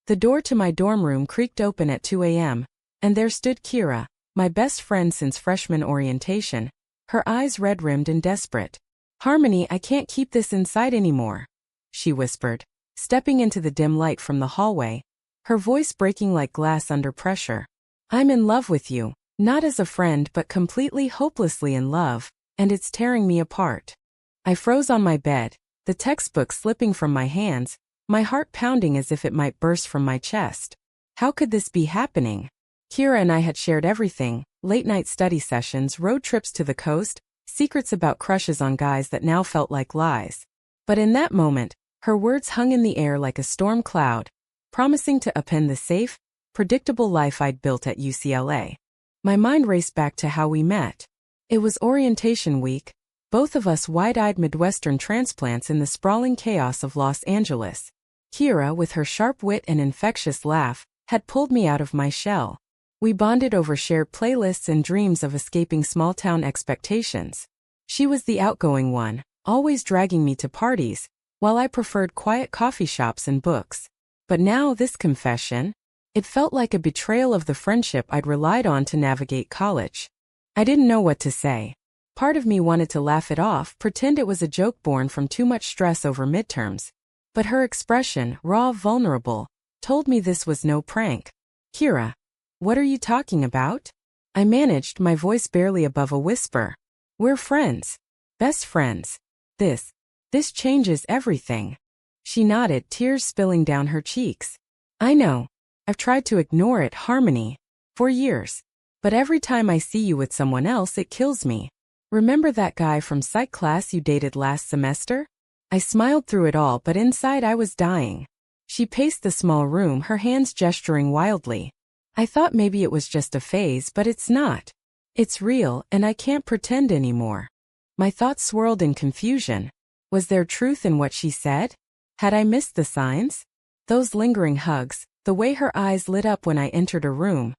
The door to my dorm room creaked open at 2 a.m., and there stood Kira, my best friend since freshman orientation, her eyes red-rimmed and desperate. "Harmony, I can't keep this inside anymore," she whispered, stepping into the dim light from the hallway, her voice breaking like glass under pressure. "I'm in love with you, not as a friend but completely hopelessly in love, and it's tearing me apart." I froze on my bed, the textbook slipping from my hands, my heart pounding as if it might burst from my chest. How could this be happening? Kira and I had shared everything: late-night study sessions, road trips to the coast, secrets about crushes on guys that now felt like lies. But in that moment, her words hung in the air like a storm cloud, promising to upend the safe, predictable life I'd built at UCLA. My mind raced back to how we met. It was orientation week, both of us wide-eyed Midwestern transplants in the sprawling chaos of Los Angeles. Kira, with her sharp wit and infectious laugh, had pulled me out of my shell. We bonded over shared playlists and dreams of escaping small-town expectations. She was the outgoing one, always dragging me to parties, while I preferred quiet coffee shops and books. But now this confession, it felt like a betrayal of the friendship I'd relied on to navigate college. I didn't know what to say. Part of me wanted to laugh it off, pretend it was a joke born from too much stress over midterms. But her expression, raw, vulnerable, told me this was no prank. "Kira, what are you talking about?" I managed, my voice barely above a whisper. "We're friends. Best friends. This changes everything." She nodded, tears spilling down her cheeks. "I know. I've tried to ignore it, Harmony, for years. But every time I see you with someone else, it kills me. Remember that guy from psych class you dated last semester?" I smiled through it all, but inside I was dying. She paced the small room, her hands gesturing wildly. "I thought maybe it was just a phase, but it's not. It's real, and I can't pretend anymore." My thoughts swirled in confusion. Was there truth in what she said? Had I missed the signs? Those lingering hugs, the way her eyes lit up when I entered a room.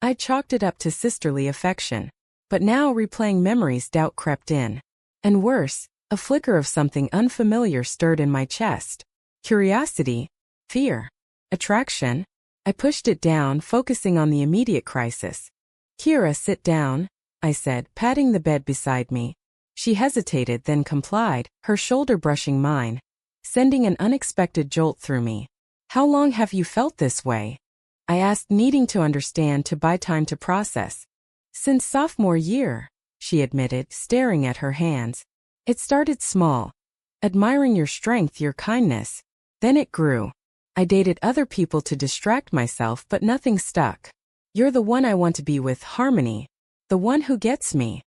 I chalked it up to sisterly affection. But now, replaying memories, doubt crept in. And worse, a flicker of something unfamiliar stirred in my chest. Curiosity, fear, attraction. I pushed it down, focusing on the immediate crisis. "Kira, sit down," I said, patting the bed beside me. She hesitated, then complied, her shoulder brushing mine, sending an unexpected jolt through me. "How long have you felt this way?" I asked, needing to understand, to buy time to process. "Since sophomore year," she admitted, staring at her hands. "It started small, admiring your strength, your kindness. Then it grew. I dated other people to distract myself, but nothing stuck. You're the one I want to be with, Harmony. The one who gets me."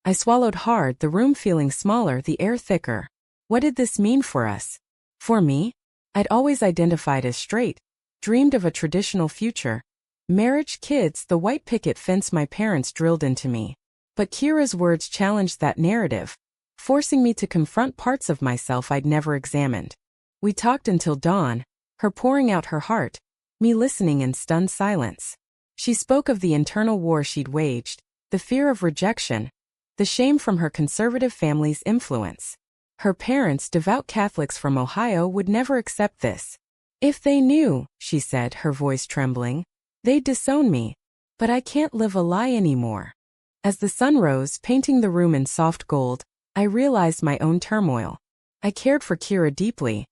I swallowed hard, the room feeling smaller, the air thicker. What did this mean for us? For me? I'd always identified as straight, dreamed of a traditional future. Marriage, kids, the white picket fence my parents drilled into me. But Kira's words challenged that narrative, forcing me to confront parts of myself I'd never examined. We talked until dawn, her pouring out her heart, me listening in stunned silence. She spoke of the internal war she'd waged, the fear of rejection, the shame from her conservative family's influence. Her parents, devout Catholics from Ohio, would never accept this. "If they knew," she said, her voice trembling, "they'd disown me. But I can't live a lie anymore." As the sun rose, painting the room in soft gold, I realized my own turmoil. I cared for Kira deeply,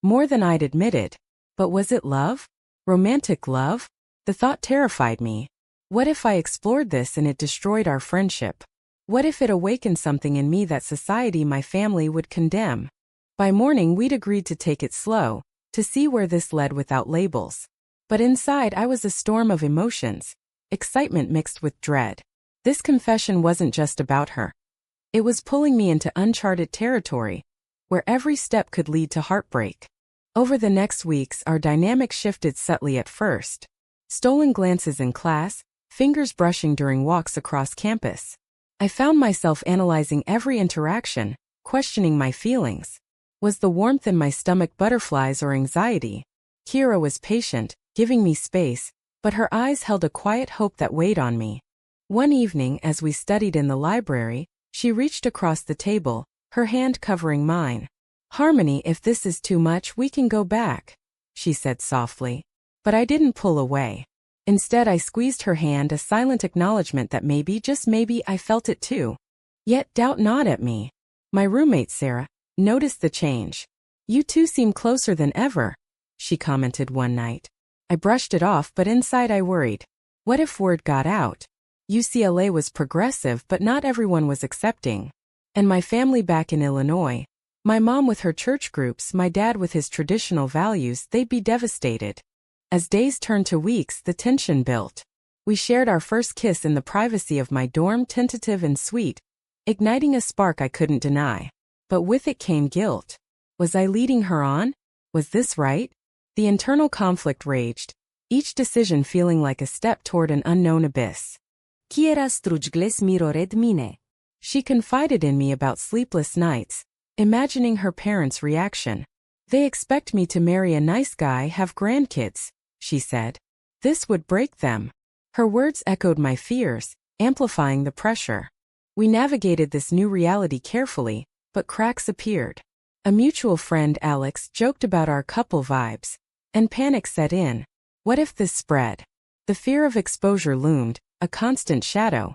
more than I'd admitted. But was it love? Romantic love? The thought terrified me. What if I explored this and it destroyed our friendship? What if it awakened something in me that society, my family, would condemn? By morning, we'd agreed to take it slow, to see where this led without labels. But inside, I was a storm of emotions, excitement mixed with dread. This confession wasn't just about her. It was pulling me into uncharted territory, where every step could lead to heartbreak. Over the next weeks, our dynamic shifted subtly at first. Stolen glances in class, fingers brushing during walks across campus. I found myself analyzing every interaction, questioning my feelings. Was the warmth in my stomach butterflies or anxiety? Kira was patient, giving me space, but her eyes held a quiet hope that weighed on me. One evening, as we studied in the library, she reached across the table, her hand covering mine. "Harmony, if this is too much, we can go back," she said softly. But I didn't pull away. Instead, I squeezed her hand, a silent acknowledgement that maybe, just maybe, I felt it too. Yet doubt gnawed at me. My roommate, Sarah, noticed the change. "You two seem closer than ever," she commented one night. I brushed it off, but inside I worried. What if word got out? UCLA was progressive, but not everyone was accepting. And my family back in Illinois, my mom with her church groups, my dad with his traditional values, they'd be devastated. As days turned to weeks, the tension built. We shared our first kiss in the privacy of my dorm, tentative and sweet, igniting a spark I couldn't deny. But with it came guilt. Was I leading her on? Was this right? The internal conflict raged, each decision feeling like a step toward an unknown abyss. Kiera strugles mirored mine. She confided in me about sleepless nights, imagining her parents' reaction. "They expect me to marry a nice guy, have grandkids," she said. "This would break them." Her words echoed my fears, amplifying the pressure. We navigated this new reality carefully, but cracks appeared. A mutual friend, Alex, joked about our couple vibes, and panic set in. What if this spread? The fear of exposure loomed, a constant shadow.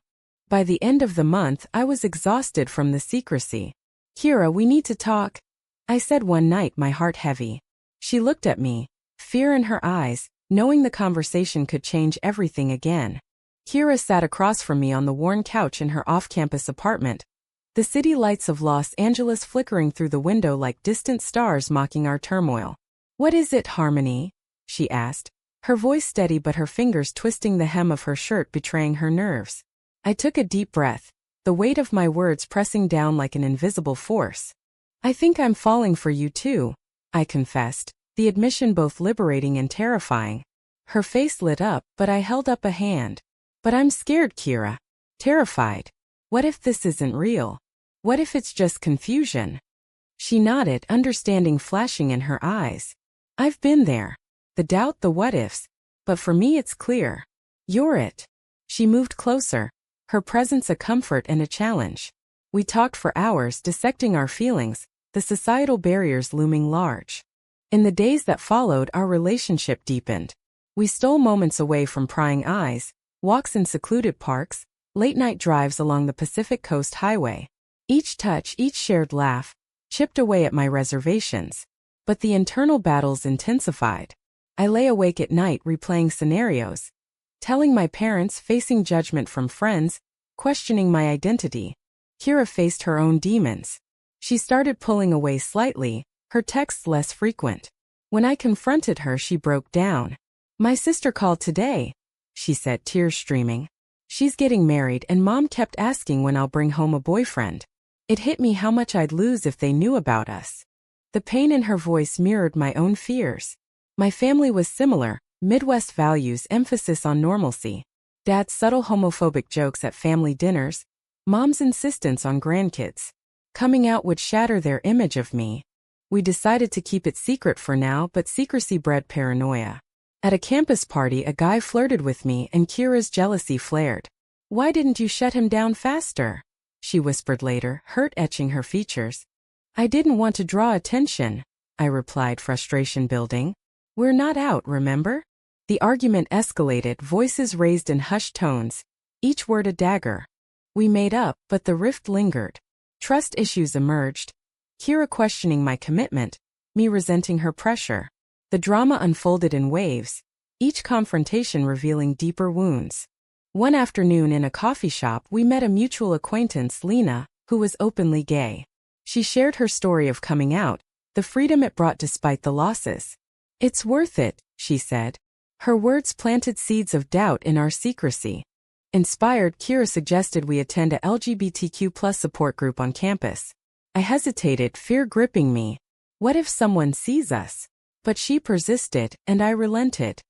By the end of the month, I was exhausted from the secrecy. "Kira, we need to talk," I said one night, my heart heavy. She looked at me, fear in her eyes, knowing the conversation could change everything again. Kira sat across from me on the worn couch in her off-campus apartment, the city lights of Los Angeles flickering through the window like distant stars mocking our turmoil. "What is it, Harmony?" she asked, her voice steady but her fingers twisting the hem of her shirt betraying her nerves. I took a deep breath, the weight of my words pressing down like an invisible force. "I think I'm falling for you too," I confessed, the admission both liberating and terrifying. Her face lit up, but I held up a hand. "But I'm scared, Kira. Terrified. What if this isn't real? What if it's just confusion?" She nodded, understanding flashing in her eyes. "I've been there. The doubt, the what-ifs. But for me it's clear. You're it." She moved closer, her presence a comfort and a challenge. We talked for hours, dissecting our feelings, the societal barriers looming large. In the days that followed, our relationship deepened. We stole moments away from prying eyes, walks in secluded parks, late-night drives along the Pacific Coast Highway. Each touch, each shared laugh, chipped away at my reservations. But the internal battles intensified. I lay awake at night replaying scenarios, telling my parents, facing judgment from friends, questioning my identity. Kira faced her own demons. She started pulling away slightly, her texts less frequent. When I confronted her, she broke down. "My sister called today," she said, tears streaming. "She's getting married and Mom kept asking when I'll bring home a boyfriend. It hit me how much I'd lose if they knew about us." The pain in her voice mirrored my own fears. My family was similar, Midwest values, emphasis on normalcy. Dad's subtle homophobic jokes at family dinners, Mom's insistence on grandkids. Coming out would shatter their image of me. We decided to keep it secret for now, but secrecy bred paranoia. At a campus party, a guy flirted with me and Kira's jealousy flared. "Why didn't you shut him down faster?" she whispered later, hurt etching her features. "I didn't want to draw attention," I replied, frustration building. "We're not out, remember?" The argument escalated, voices raised in hushed tones, each word a dagger. We made up, but the rift lingered. Trust issues emerged. Kira questioning my commitment, me resenting her pressure. The drama unfolded in waves, each confrontation revealing deeper wounds. One afternoon in a coffee shop, we met a mutual acquaintance, Lena, who was openly gay. She shared her story of coming out, the freedom it brought despite the losses. "It's worth it," she said. Her words planted seeds of doubt in our secrecy. Inspired, Kira suggested we attend a LGBTQ+ support group on campus. I hesitated, fear gripping me. What if someone sees us? But she persisted, and I relented.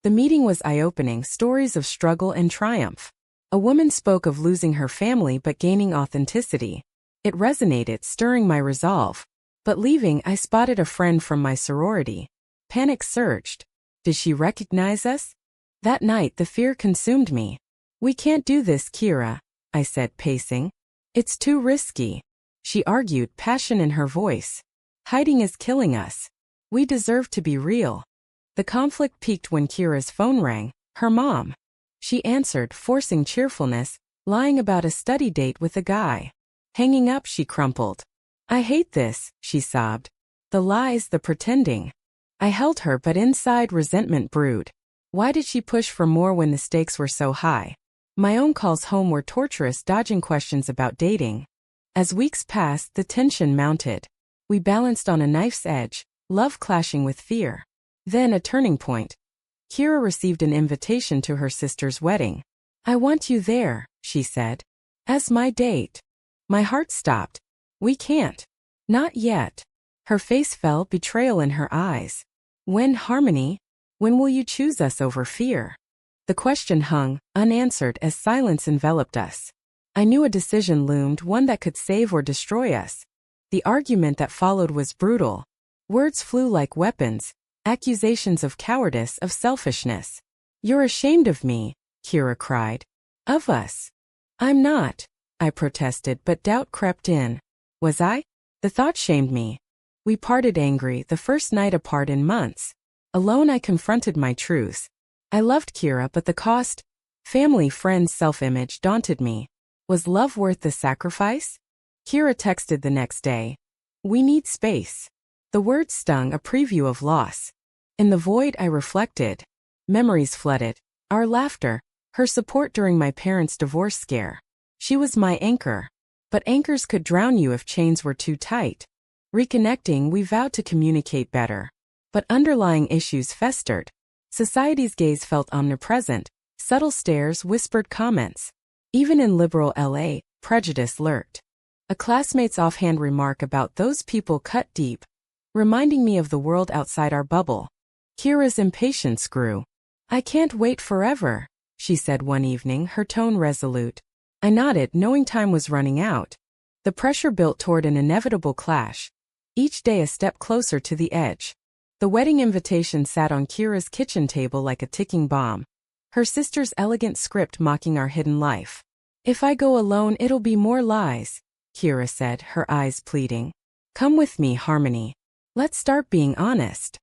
The meeting was eye-opening, stories of struggle and triumph. A woman spoke of losing her family but gaining authenticity. It resonated, stirring my resolve. But leaving, I spotted a friend from my sorority. Panic surged. Did she recognize us? That night, the fear consumed me. "We can't do this, Kira," I said, pacing. "It's too risky." She argued, passion in her voice. "Hiding is killing us. We deserve to be real." The conflict peaked when Kira's phone rang, her mom. She answered, forcing cheerfulness, lying about a study date with a guy. Hanging up, she crumpled. I hate this, she sobbed. The lies, the pretending. I held her, but inside resentment brewed. Why did she push for more when the stakes were so high? My own calls home were torturous, dodging questions about dating. As weeks passed, the tension mounted. We balanced on a knife's edge, love clashing with fear. Then a turning point. Kira received an invitation to her sister's wedding. I want you there, she said. As my date. My heart stopped. We can't. Not yet. Her face fell, betrayal in her eyes. When, Harmony? When will you choose us over fear? The question hung, unanswered, as silence enveloped us. I knew a decision loomed, one that could save or destroy us. The argument that followed was brutal. Words flew like weapons, accusations of cowardice, of selfishness. You're ashamed of me, Kira cried. Of us. I'm not, I protested, but doubt crept in. Was I? The thought shamed me. We parted angry, the first night apart in months. Alone I confronted my truths. I loved Kira, but the cost, family, friends, self-image, daunted me. Was love worth the sacrifice? Kira texted the next day. We need space. The word stung, a preview of loss. In the void I reflected. Memories flooded. Our laughter, her support during my parents' divorce scare. She was my anchor. But anchors could drown you if chains were too tight. Reconnecting, we vowed to communicate better. But underlying issues festered. Society's gaze felt omnipresent, subtle stares, whispered comments. Even in liberal LA, prejudice lurked. A classmate's offhand remark about those people cut deep, reminding me of the world outside our bubble. Kira's impatience grew. I can't wait forever, she said one evening, her tone resolute. I nodded, knowing time was running out. The pressure built toward an inevitable clash. Each day a step closer to the edge. The wedding invitation sat on Kira's kitchen table like a ticking bomb. Her sister's elegant script mocking our hidden life. If I go alone, it'll be more lies, Kira said, her eyes pleading. Come with me, Harmony. Let's start being honest.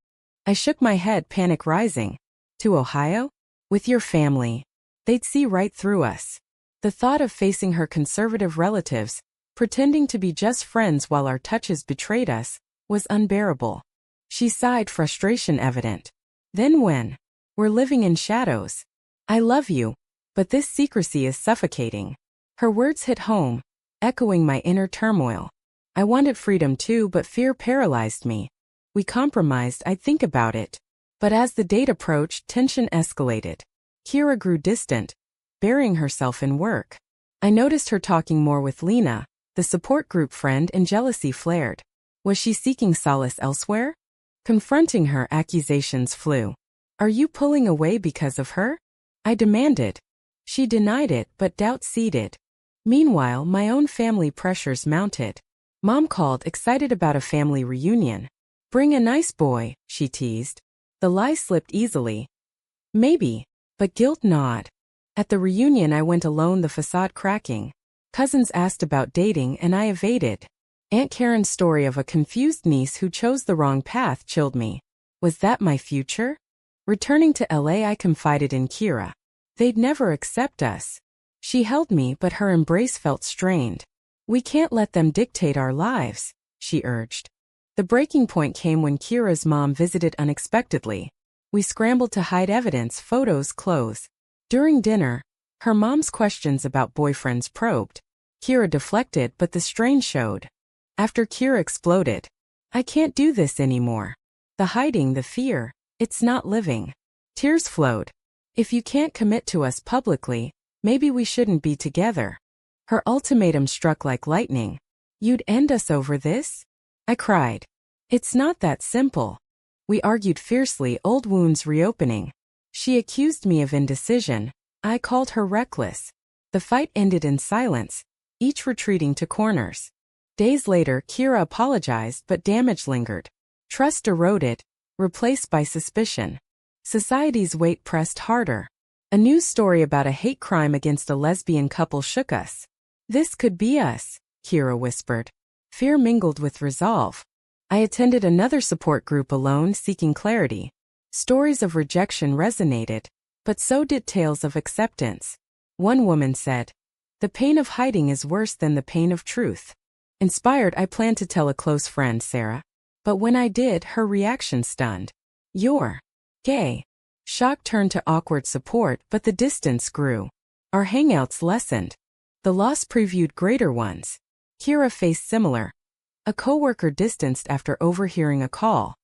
I shook my head, panic rising. To Ohio? With your family. They'd see right through us. The thought of facing her conservative relatives, pretending to be just friends while our touches betrayed us, was unbearable. She sighed, frustration evident. Then when? We're living in shadows. I love you, but this secrecy is suffocating. Her words hit home, echoing my inner turmoil. I wanted freedom too, but fear paralyzed me. We compromised, I'd think about it. But as the date approached, tension escalated. Kira grew distant, burying herself in work. I noticed her talking more with Lena, the support group friend, and jealousy flared. Was she seeking solace elsewhere? Confronting her, accusations flew. Are you pulling away because of her? I demanded. She denied it, but doubt seeded. Meanwhile, my own family pressures mounted. Mom called, excited about a family reunion. Bring a nice boy, she teased. The lie slipped easily. Maybe, but guilt gnawed. At the reunion I went alone, the facade cracking. Cousins asked about dating and I evaded. Aunt Karen's story of a confused niece who chose the wrong path chilled me. Was that my future? Returning to LA, I confided in Kira. They'd never accept us. She held me, but her embrace felt strained. We can't let them dictate our lives, she urged. The breaking point came when Kira's mom visited unexpectedly. We scrambled to hide evidence, photos, clothes. During dinner, her mom's questions about boyfriends probed. Kira deflected, but the strain showed. After Kira exploded, I can't do this anymore. The hiding, the fear, it's not living. Tears flowed. If you can't commit to us publicly, maybe we shouldn't be together. Her ultimatum struck like lightning. You'd end us over this? I cried. It's not that simple. We argued fiercely, old wounds reopening. She accused me of indecision. I called her reckless. The fight ended in silence, each retreating to corners. Days later, Kira apologized, but damage lingered. Trust eroded, replaced by suspicion. Society's weight pressed harder. A news story about a hate crime against a lesbian couple shook us. This could be us, Kira whispered. Fear mingled with resolve. I attended another support group alone, seeking clarity. Stories of rejection resonated, but so did tales of acceptance. One woman said, "The pain of hiding is worse than the pain of truth." Inspired, I planned to tell a close friend, Sarah. But when I did, her reaction stunned. "You're gay." Shock turned to awkward support, but the distance grew. Our hangouts lessened. The loss previewed greater ones. Kira faced similar. A coworker distanced after overhearing a call.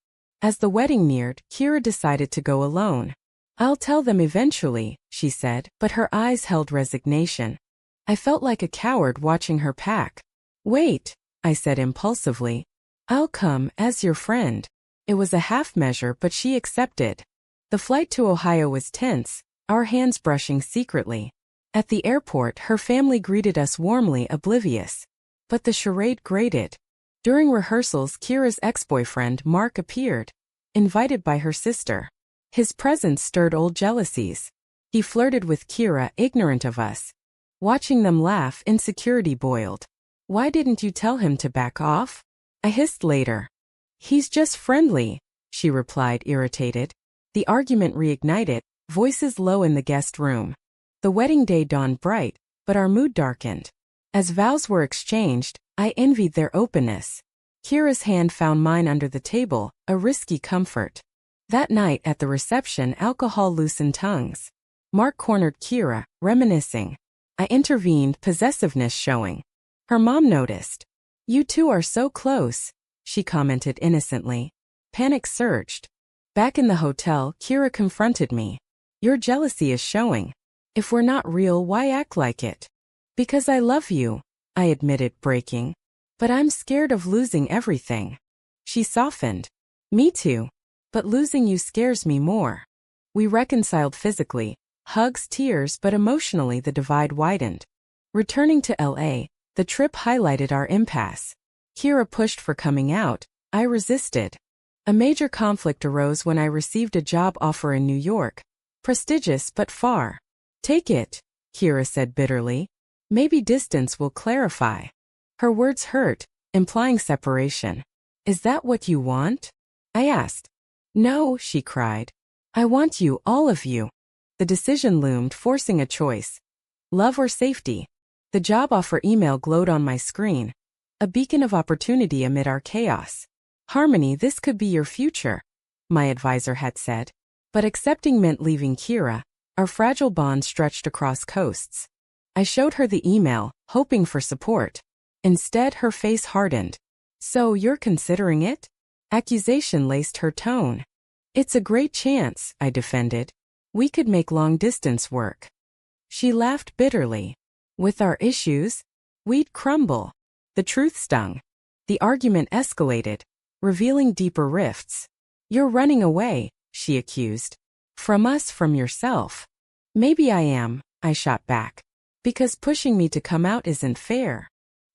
As the wedding neared, Kira decided to go alone. "I'll tell them eventually," she said, but her eyes held resignation. I felt like a coward watching her pack. "Wait," I said impulsively. "I'll come, as your friend." It was a half measure, but she accepted. The flight to Ohio was tense, our hands brushing secretly. At the airport, her family greeted us warmly, oblivious. But the charade grated. During rehearsals, Kira's ex-boyfriend, Mark, appeared, invited by her sister. His presence stirred old jealousies. He flirted with Kira, ignorant of us. Watching them laugh, insecurity boiled. "Why didn't you tell him to back off?" I hissed later. "He's just friendly," she replied, irritated. The argument reignited, voices low in the guest room. The wedding day dawned bright, but our mood darkened. As vows were exchanged, I envied their openness. Kira's hand found mine under the table, a risky comfort. That night at the reception, alcohol loosened tongues. Mark cornered Kira, reminiscing. I intervened, possessiveness showing. Her mom noticed. "You two are so close," she commented innocently. Panic surged. Back in the hotel, Kira confronted me. "Your jealousy is showing. If we're not real, why act like it?" "Because I love you," I admitted, breaking. "But I'm scared of losing everything." She softened. "Me too. But losing you scares me more." We reconciled physically. Hugs, tears, but emotionally the divide widened. Returning to LA, the trip highlighted our impasse. Kira pushed for coming out. I resisted. A major conflict arose when I received a job offer in New York. Prestigious but far. "Take it," Kira said bitterly. "Maybe distance will clarify." Her words hurt, implying separation. "Is that what you want?" I asked. "No," she cried. "I want you, all of you." The decision loomed, forcing a choice. Love or safety? The job offer email glowed on my screen. A beacon of opportunity amid our chaos. "Harmony, this could be your future," my advisor had said. But accepting meant leaving Kira. Our fragile bond stretched across coasts. I showed her the email, hoping for support. Instead, her face hardened. "So you're considering it?" Accusation laced her tone. "It's a great chance," I defended. "We could make long-distance work." She laughed bitterly. "With our issues, we'd crumble." The truth stung. The argument escalated, revealing deeper rifts. "You're running away," she accused. "From us, from yourself." "Maybe I am," I shot back. "Because pushing me to come out isn't fair."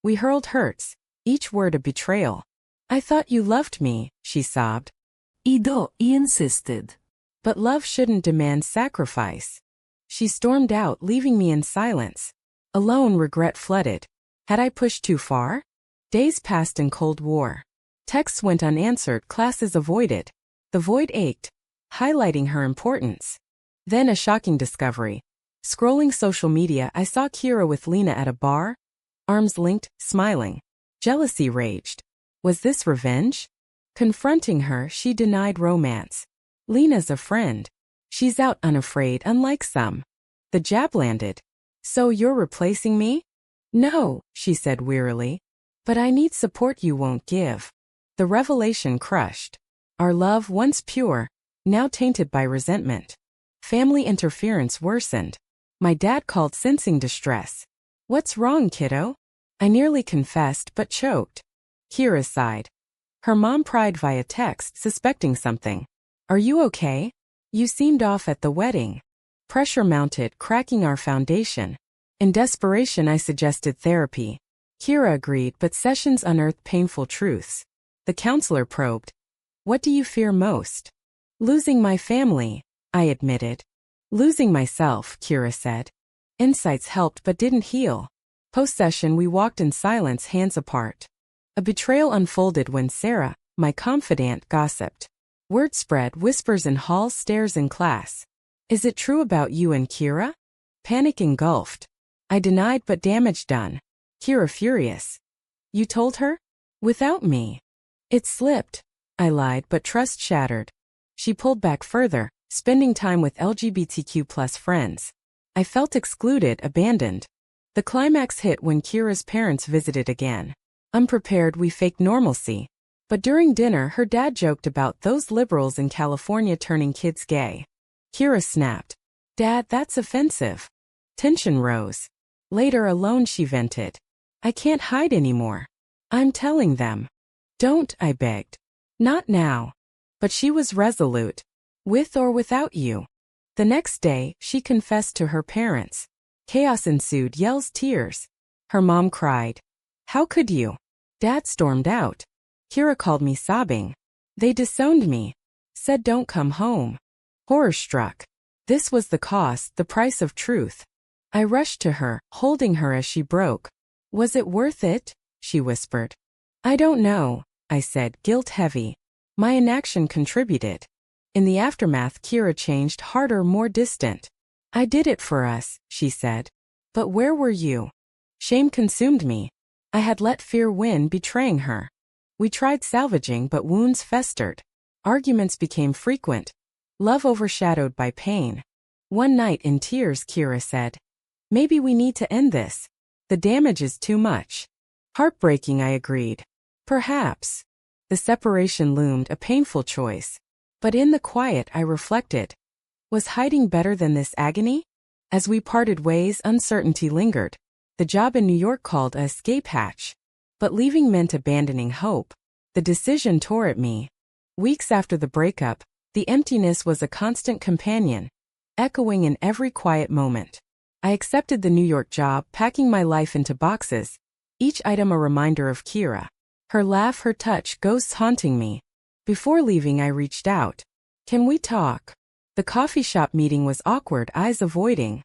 We hurled hurts, each word a betrayal. "I thought you loved me," she sobbed. I insisted. "But love shouldn't demand sacrifice." She stormed out, leaving me in silence. Alone, regret flooded. Had I pushed too far? Days passed in Cold War. Texts went unanswered, classes avoided. The void ached, highlighting her importance. Then a shocking discovery. Scrolling social media, I saw Kira with Lena at a bar, arms linked, smiling. Jealousy raged. Was this revenge? Confronting her, she denied romance. "Lena's a friend. She's out unafraid, unlike some." The jab landed. "So you're replacing me?" "No," she said wearily. "But I need support you won't give." The revelation crushed. Our love, once pure, now tainted by resentment. Family interference worsened. My dad called, sensing distress. "What's wrong, kiddo?" I nearly confessed but choked. Kira sighed. Her mom pried via text, suspecting something. "Are you okay? You seemed off at the wedding." Pressure mounted, cracking our foundation. In desperation, I suggested therapy. Kira agreed, but sessions unearthed painful truths. The counselor probed. "What do you fear most?" "Losing my family," I admitted. "Losing myself," Kira said. Insights helped but didn't heal. Post-session, we walked in silence, hands apart. A betrayal unfolded when Sarah, my confidant, gossiped. Word spread, whispers in halls, stares in class. Is it true about you and Kira? Panic engulfed. I denied, but damage done. Kira furious. You told her? Without me. It slipped. I lied, but trust shattered. She pulled back further, spending time with LGBTQ plus friends. I felt excluded, abandoned. The climax hit when Kira's parents visited again. Unprepared, we faked normalcy. But during dinner, her dad joked about those liberals in California turning kids gay. Kira snapped. Dad, that's offensive. Tension rose. Later, alone, she vented. I can't hide anymore. I'm telling them. Don't, I begged. Not now. But she was resolute. With or without you. The next day, she confessed to her parents. Chaos ensued, yells, tears. Her mom cried. How could you? Dad stormed out. Kira called me sobbing. They disowned me. Said don't come home. Horror struck. This was the cost, the price of truth. I rushed to her, holding her as she broke. Was it worth it? She whispered. I don't know, I said, guilt heavy. My inaction contributed. In the aftermath, Kira changed, harder, more distant. I did it for us, she said. But where were you? Shame consumed me. I had let fear win, betraying her. We tried salvaging, but wounds festered. Arguments became frequent. Love overshadowed by pain. One night in tears, Kira said, maybe we need to end this. The damage is too much. Heartbreaking, I agreed. Perhaps. The separation loomed, a painful choice. But in the quiet, I reflected. Was hiding better than this agony? As we parted ways, uncertainty lingered. The job in New York called a escape hatch. But leaving meant abandoning hope. The decision tore at me. Weeks after the breakup, the emptiness was a constant companion, echoing in every quiet moment. I accepted the New York job, packing my life into boxes, each item a reminder of Kira. Her laugh, her touch, ghosts haunting me. Before leaving, I reached out. Can we talk? The coffee shop meeting was awkward, eyes avoiding.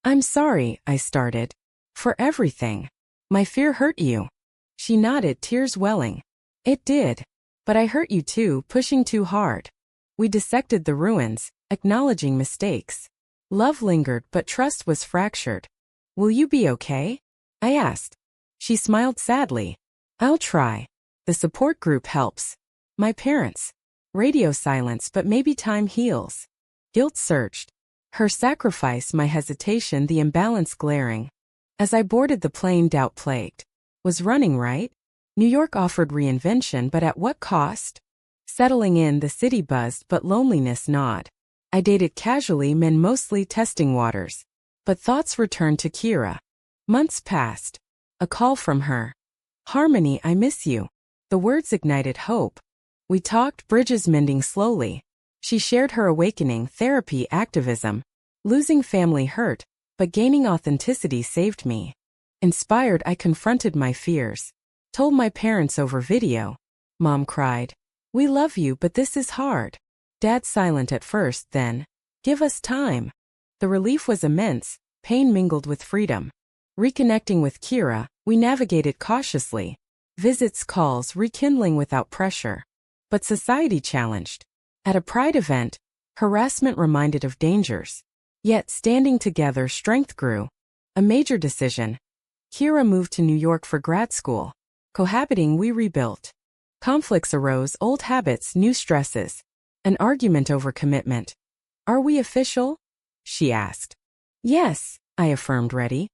I'm sorry, I started. For everything. My fear hurt you. She nodded, tears welling. It did. But I hurt you too, pushing too hard. We dissected the ruins, acknowledging mistakes. Love lingered, but trust was fractured. Will you be okay? I asked. She smiled sadly. I'll try. The support group helps. My parents. Radio silence, but maybe time heals. Guilt surged. Her sacrifice, my hesitation, the imbalance glaring. As I boarded the plane, doubt plagued. Was running right? New York offered reinvention, but at what cost? Settling in, the city buzzed, but loneliness gnawed. I dated casually, men mostly testing waters. But thoughts returned to Kira. Months passed. A call from her. Harmony, I miss you. The words ignited hope. We talked, bridges mending slowly. She shared her awakening, therapy, activism. Losing family hurt, but gaining authenticity saved me. Inspired, I confronted my fears. Told my parents over video. Mom cried. We love you, but this is hard. Dad silent at first, then. Give us time. The relief was immense, pain mingled with freedom. Reconnecting with Kira, we navigated cautiously. Visits, calls, rekindling without pressure. But society challenged. At a pride event, harassment reminded of dangers. Yet standing together, strength grew. A major decision. Kira moved to New York for grad school. Cohabiting, we rebuilt. Conflicts arose, old habits, new stresses. An argument over commitment. Are we official? She asked. Yes, I affirmed, ready.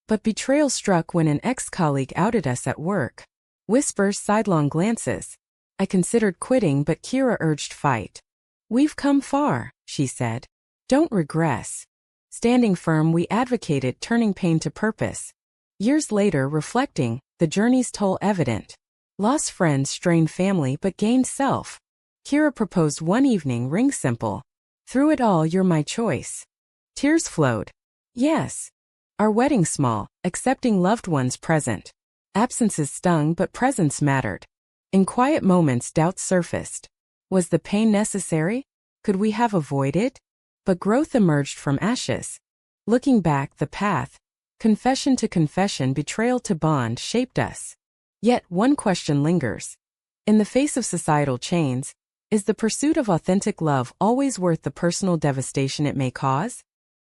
But betrayal struck when an ex-colleague outed us at work. Whispers, sidelong glances. I considered quitting, but Kira urged fight. We've come far, she said. Don't regress. Standing firm, we advocated turning pain to purpose. Years later, reflecting, the journey's toll evident. Lost friends, strained family, but gained self. Kira proposed one evening, ring simple. Through it all, you're my choice. Tears flowed. Yes. Our wedding small, accepting loved ones present. Absences stung, but presence mattered. In quiet moments, doubts surfaced. Was the pain necessary? Could we have avoided? But growth emerged from ashes. Looking back, the path, confession to confession, betrayal to bond, shaped us. Yet one question lingers. In the face of societal chains, Is the pursuit of authentic love always worth the personal devastation it may cause?